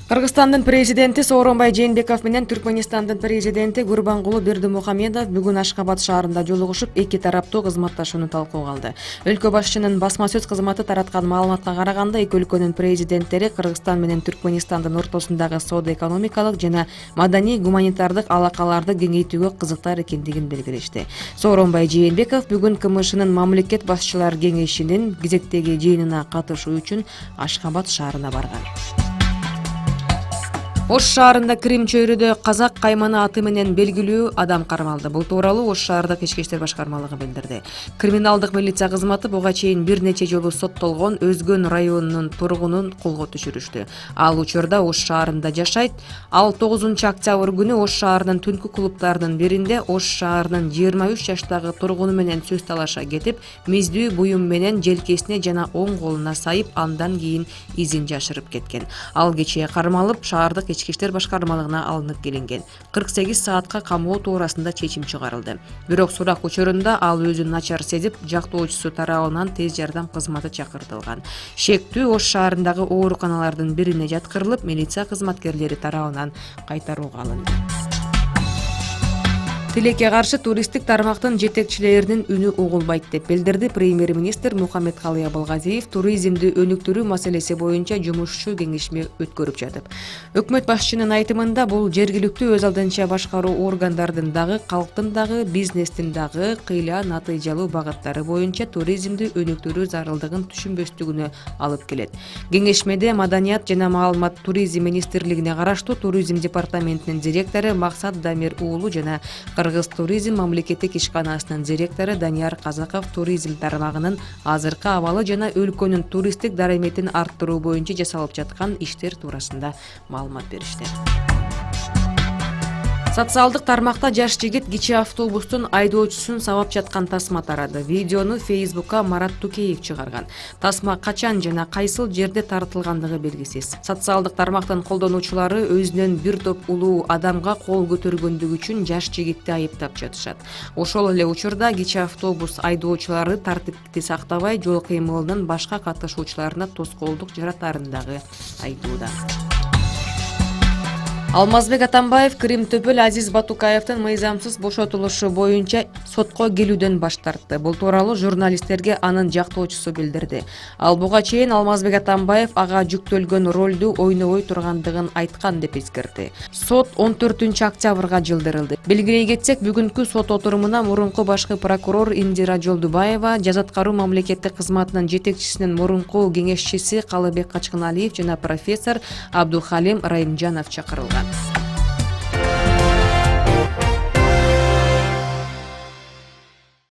Кыргызстандын президенти Сооронбай Жээнбеков менен Түркмөнстандын президенти Гурбангулы Бердимухамедов бүгүн Ашхабад шаарында жолугушуп, эки тараптуу кызматташууну талкууга алды. Өлкө башчынын басма сөз кызматы тараткан маалыматка караганда, эки өлкөнүн президенттери Кыргызстан менен Түркмөнстандын ортосундагы соода-экономикалык жана маданий-гуманитардык алакаларды кеңейтүүгө кызыктар экендигин белгилешти. Сооронбай Жээнбеков бүгүн КМШнын мамлекет башчылар кеңешинин кезектеги жыйынына катышуу үчүн Ашхабад шаарына барган. Ош шаарында Крим чөйрөдө казак кайманы аты менен белгилүү адам кармалды. Бул тууралуу Ош шаардык ички иштер башкармалыгы билдирди. Криминалдык милиция кызматы буга чейин бир нече жолу соттолгон Өзгөн районунун тургунун колго түшүрүштү. Ал учурда Ош шаарында жашайт. Ал 9-октябрь күнү Ош шаарынын түнкү клубтарынын биринде Ош шаарынын 23 жаштагы тургуну менен сөз талаша кетип, миздүү буюм менен желкесине жана оң колуна сайып, андан кийин изин жашырып кеткен. Ал кечээ кармалып, шаардык ички иштер башкармалыгына алынып келинген. 48 саатка камоо туурасында чечим чыгарылды. Бирок сурак учурунда ал өзүн начар сезип, жактоочусу тарабынан тез жардам кызматы чакыртылган. Шектүү Ош шаарындагы ооруканалардын бирине жаткырылып, милиция кызматкерлери тарабынан кайтарууга алынды. Тилекке каршы туристтик тармактын жетекчилеринин үнү угулбайт деп билдирди премьер-министр Мухаммедкалый Абылгазиев туризмди өнүктүрүү маселеси боюнча жумушчу кеңешме өткөрүп жатып. Өкмөт башчынын айтымында бул жергиликтүү өз алдынча башкаруу органдардын дагы, калктын дагы, бизнестин дагы кыйла натыйжалуу багыттары боюнча туризмди өнүктүрүү зарылдыгын түшүнбөстүгүнө алып келет. Кеңешмеде Маданият жана маалымат туризм министрлигине караштуу туризм департаментинин директору Максат Дамир уулу жана Кыргыз туризм мамлекеттик ишканасынын директору Данияр Казаков туризм тармагынын азыркы абалы жана өлкөнүн туристтик дараметин арттыруу боюнча жасалып жаткан иштер туурасында маалымат беришти. Социалдык тармакта жаш жигит кичи автобустун айдоочусун сабап жаткан тасма тарады. Видеону Facebook'ка Марат Тукеев чыгарган. Тасма качан жана кайсыл жерде тартылгандыгы белгисиз. Социалдык тармактын колдонуучулары өзүнөн бир топ улуу адамга кол көтөргөндүгү үчүн жаш жигитти айыптап жатышат. Ошол эле учурда кичи автобус айдоочулары тартипти сактабай, жол кыймылынын башка катышуучуларына тоскоолдук жаратарын дагы айтууда. Алмазбек Атамбаев Крим төпөл Азиз Батукаевдин мыйзамсыз бошотулушу боюнча сотко келүүдөн баш тартты. Бул тууралуу журналисттерге анын жактоочусу билдирди. Ал буга чейин Алмазбек Атамбаев ага жүктөлгөн ролду ойнобой тургандыгын айткан деп эскертти. Сот 14-октябрга жылдырылды. Белгилей кетсек, бүгүнкү сот отурумуна мурунку башкы прокурор Индира Жолдубаева, жаза аткаруу мамлекеттик кызматынын жетекчисинин мурунку кеңешчиси Калыбек Качкыналиев жана профессор Абдухалим Райымжанов чакырылган.